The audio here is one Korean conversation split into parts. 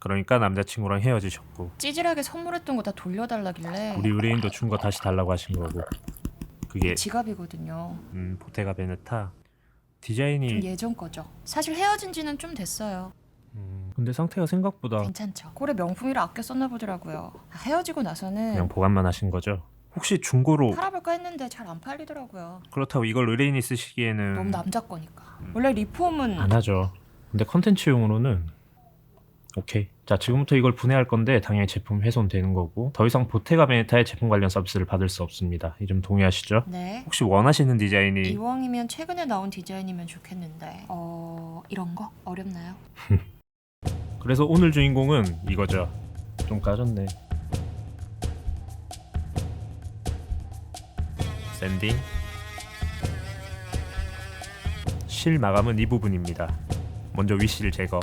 그러니까 남자친구랑 헤어지셨고 찌질하게 선물했던 거 다 돌려달라길래 우리 의뢰인도 준 거 다시 달라고 하신 거고 그게 지갑이거든요. 보테가 베네타 좀 디자인이 예전 거죠. 사실 헤어진 지는 좀 됐어요. 근데 상태가 생각보다 괜찮죠. 꼴에 명품이라 아껴 썼나 보더라고요. 헤어지고 나서는 그냥 보관만 하신 거죠? 혹시 중고로 팔아볼까 했는데 잘 안 팔리더라고요. 그렇다고 이걸 의뢰인이 쓰시기에는 너무 남자 거니까. 원래 리폼은 안 하죠. 근데 컨텐츠용으로는 오케이. 자, 지금부터 이걸 분해할 건데 당연히 제품 훼손되는 거고 더 이상 보테가 베네타의 제품 관련 서비스를 받을 수 없습니다. 이 점 동의하시죠? 네. 혹시 원하시는 디자인이 이왕이면 최근에 나온 디자인이면 좋겠는데 이런 거 어렵나요? 그래서 오늘 주인공은 이거죠. 좀 까졌네. 샌딩 실 마감은 이 부분입니다. 먼저 윗실 제거.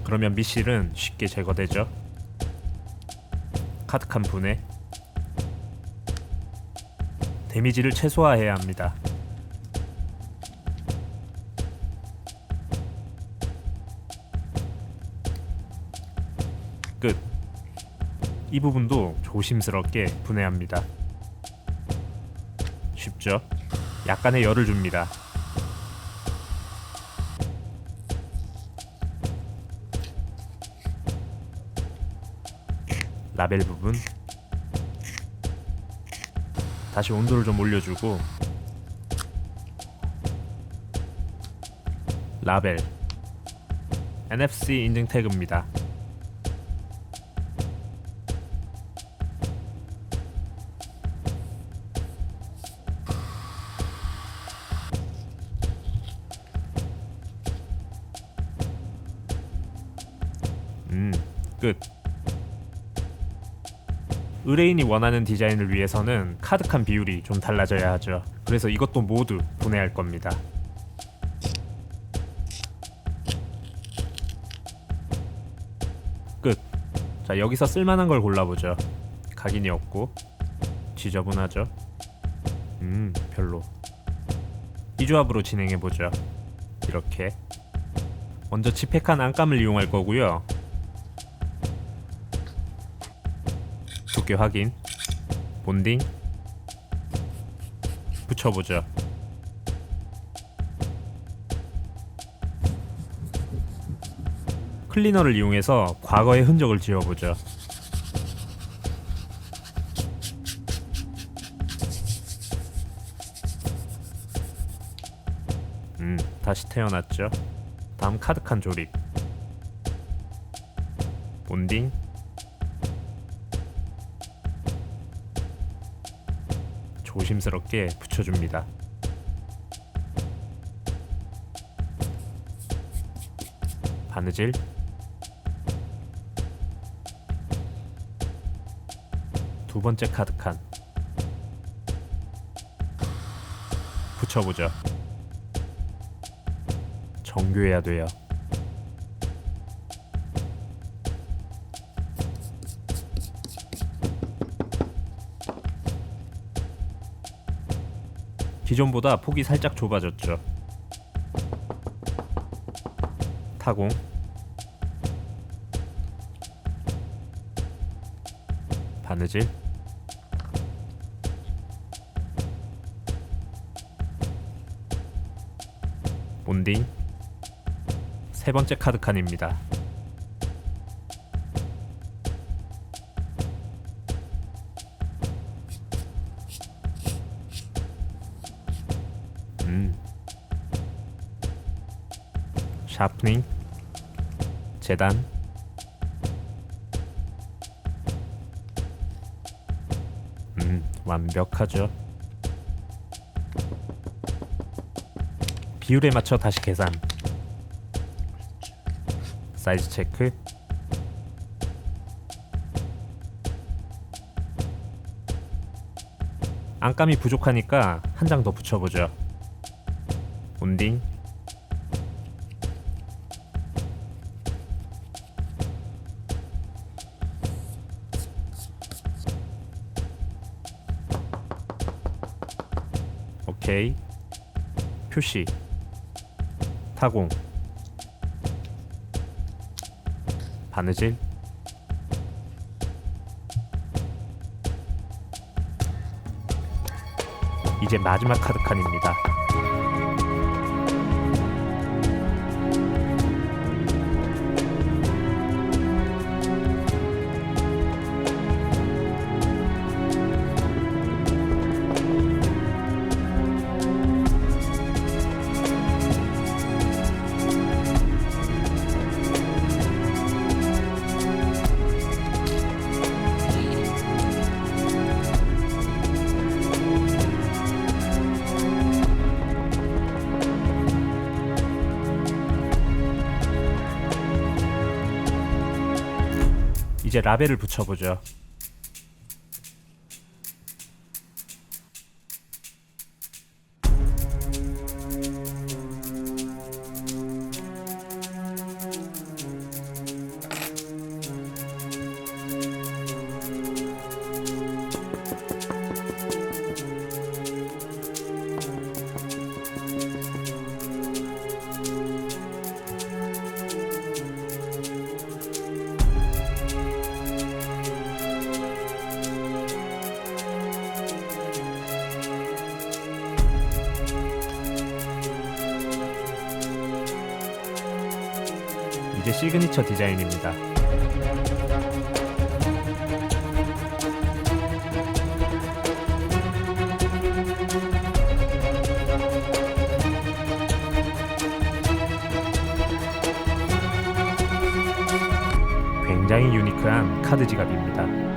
그러면 밑실은 쉽게 제거되죠. 카드칸 분해. 데미지를 최소화해야 합니다. 끝. 이 부분도 조심스럽게 분해합니다. 쉽죠? 약간의 열을 줍니다. 라벨 부분 다시 온도를 좀 올려주고 라벨 NFC 인증 태그입니다. 끝. 의뢰인이 원하는 디자인을 위해서는 카드칸 비율이 좀 달라져야 하죠. 그래서 이것도 모두 분해할 겁니다. 끝. 자, 여기서 쓸만한 걸 골라보죠. 각인이 없고 지저분하죠. 별로. 이 조합으로 진행해보죠. 이렇게 먼저 집획한 안감을 이용할 거고요. 두께 확인, 본딩, 붙여보죠. 클리너를 이용해서 과거의 흔적을 지워보죠. 다시 태어났죠. 다음 카드칸 조립, 본딩, 조심스럽게 붙여줍니다. 바느질, 두 번째 카드칸 붙여보죠. 정교해야 돼요. 기존보다 폭이 살짝 좁아졌죠. 타공, 바느질, 본딩, 세 번째 카드칸입니다. 샤프닝, 재단, 완벽하죠. 비율에 맞춰 다시 계산. 사이즈 체크. 안감이 부족하니까 한 장 더 붙여보죠. 본딩, 오케이. 표시, 타공, 바느질, 이제 마지막 카드 칸입니다. 이제 라벨을 붙여보죠. 이제 시그니처 디자인입니다. 굉장히 유니크한 카드 지갑입니다.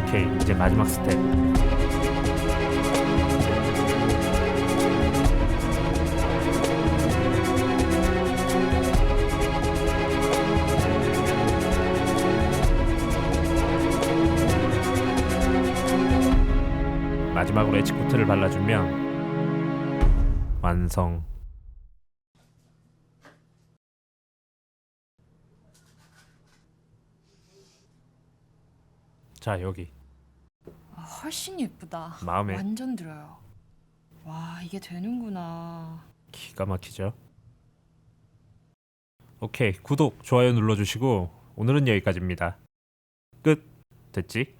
오케이, 이제 마지막 스텝. 마지막으로 에치코트를 발라주면 완성. 자, 여기 훨씬 예쁘다. 마음에 완전 들어요. 와, 이게 되는구나. 기가 막히죠? 오케이, 구독, 좋아요 눌러주시고 오늘은 여기까지입니다. 끝. 됐지?